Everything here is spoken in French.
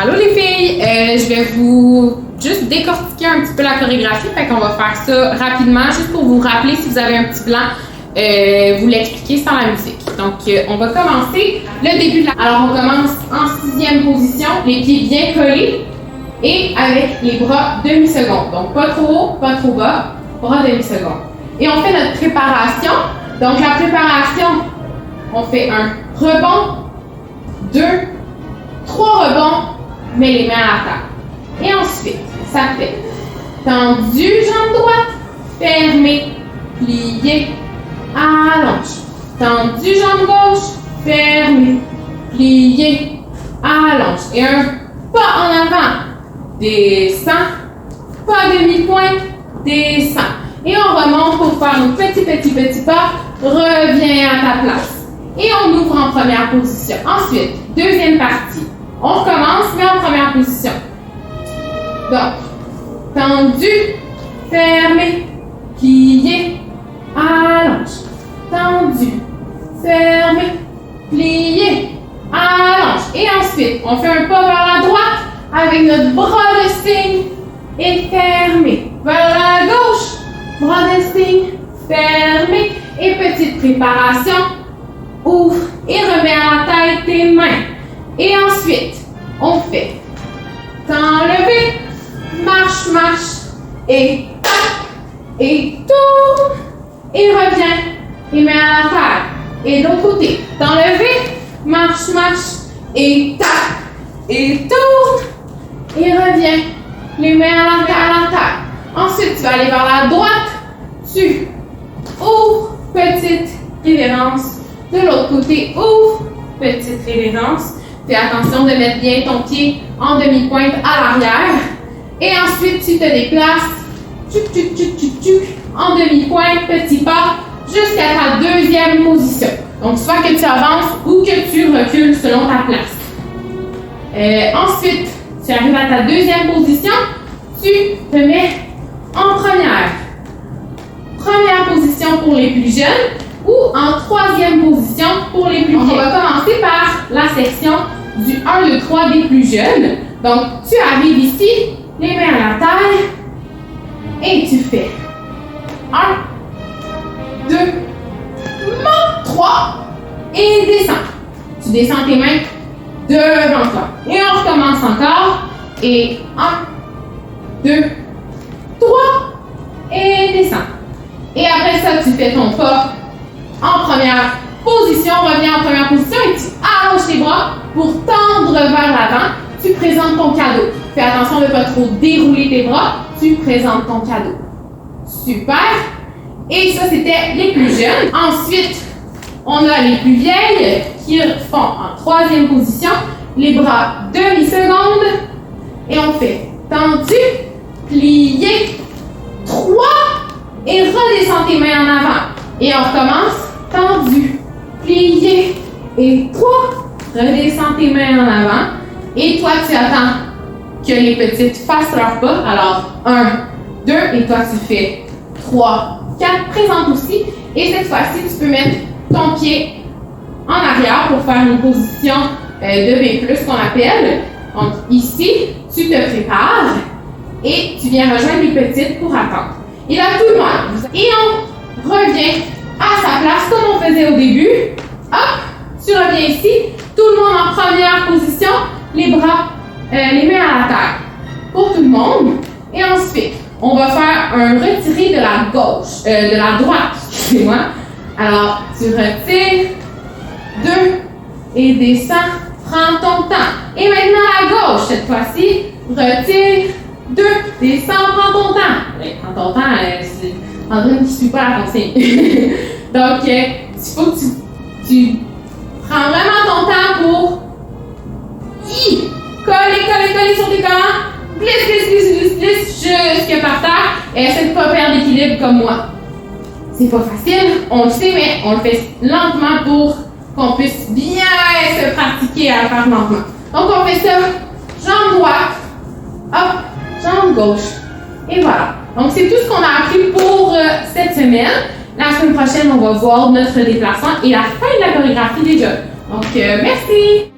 Allô les filles, je vais vous juste décortiquer un petit peu la chorégraphie, fait qu'on va faire ça rapidement, juste pour vous rappeler si vous avez un petit blanc, vous l'expliquer sans la musique. Donc on va commencer le début de la... Alors on commence en 6e position, les pieds bien collés et avec les bras demi-seconde. Donc pas trop haut, pas trop bas, bras demi-seconde. Et on fait notre préparation. Donc la préparation, on fait un rebond, 2, 3 rebonds, mais les mains à la table. Et ensuite, ça fait tendu, jambe droite, fermé, plié, allonge. Tendu, jambe gauche, fermé, plié, allonge. Et un pas en avant, descend, pas demi-pointe, descend. Et on remonte pour faire nos petits pas, reviens à ta place. Et on ouvre en première position. Ensuite, deuxième partie. On recommence, mais en première position. Donc, tendu, fermé, plié, allonge. Tendu, fermé, plié, allonge. Et ensuite, on fait un pas vers la droite avec notre bras de cygne et fermé. Vers la gauche, bras de cygne, fermé. Et petite préparation. Ouvre et remets à la tête tes mains. Et ensuite, on fait t'enlever, marche, et tac, et tourne, et reviens, et mets à la terre. Et de l'autre côté, t'enlever, marche, et tac, et tourne, et reviens, les mains à la terre. Ensuite, tu vas aller vers la droite, tu ouvres, petite révérence. De l'autre côté, ouvre, petite révérence. Fais attention de mettre bien ton pied en demi-pointe à l'arrière. Et ensuite, tu te déplaces, en demi-pointe, petit pas, jusqu'à ta deuxième position. Donc, soit que tu avances ou que tu recules selon ta place. Ensuite, tu arrives à ta deuxième position, tu te mets en première. Première position pour les plus jeunes. Ou en troisième position pour les plus vieux. On va commencer par la section du 1, 2, 3 des plus jeunes. Donc, tu arrives ici, les mains à la taille, et tu fais 1, 2, monte, 3, et descends. Tu descends tes mains devant toi. Et on recommence encore. Et 1, 2, 3, et descends. Et après ça, tu fais ton pas en première position, reviens en première position et tu allonges tes bras pour tendre vers l'avant. Tu présentes ton cadeau. Fais attention de ne pas trop dérouler tes bras. Tu présentes ton cadeau. Super. Et ça, c'était les plus jeunes. Ensuite, on a les plus vieilles qui font en troisième position les bras demi-seconde. Et on fait tendu, plié, 3 et redescends tes mains en avant. Et on recommence. Tendu, plié et 3. Redescends tes mains en avant. Et toi, tu attends que les petites fassent leur pas. Alors, 1, 2, et toi, tu fais 3, 4. Présente aussi. Et cette fois-ci, tu peux mettre ton pied en arrière pour faire une position de B+, qu'on appelle. Donc, ici, tu te prépares et tu viens rejoindre les petites pour attendre. Et là, tout le monde. Et on revient à sa place comme on faisait au début. Hop, tu reviens ici. Tout le monde en première position. Les bras, les mains à la terre. Pour tout le monde. Et ensuite, on va faire un retiré de la gauche, de la droite, excusez-moi. Alors, tu retires 2 et descends. Prends ton temps. Et maintenant à gauche, cette fois-ci, retire 2, descends, prends ton temps. Oui, prends ton temps, c'est André qui ne suit pas la consigne. Donc, il faut que tu prends vraiment ton temps pour coller sur tes collants. Glisse jusqu'à par terre. Et essaie de ne pas perdre l'équilibre comme moi. C'est pas facile, on le sait, mais on le fait lentement pour qu'on puisse bien se pratiquer à le faire lentement. Donc, on fait ça, jambe droite, hop, jambe gauche. Et voilà. Donc, c'est tout ce qu'on a appris pour cette semaine. La semaine prochaine, on va voir notre déplacement et la fin de la chorégraphie déjà. Donc, merci!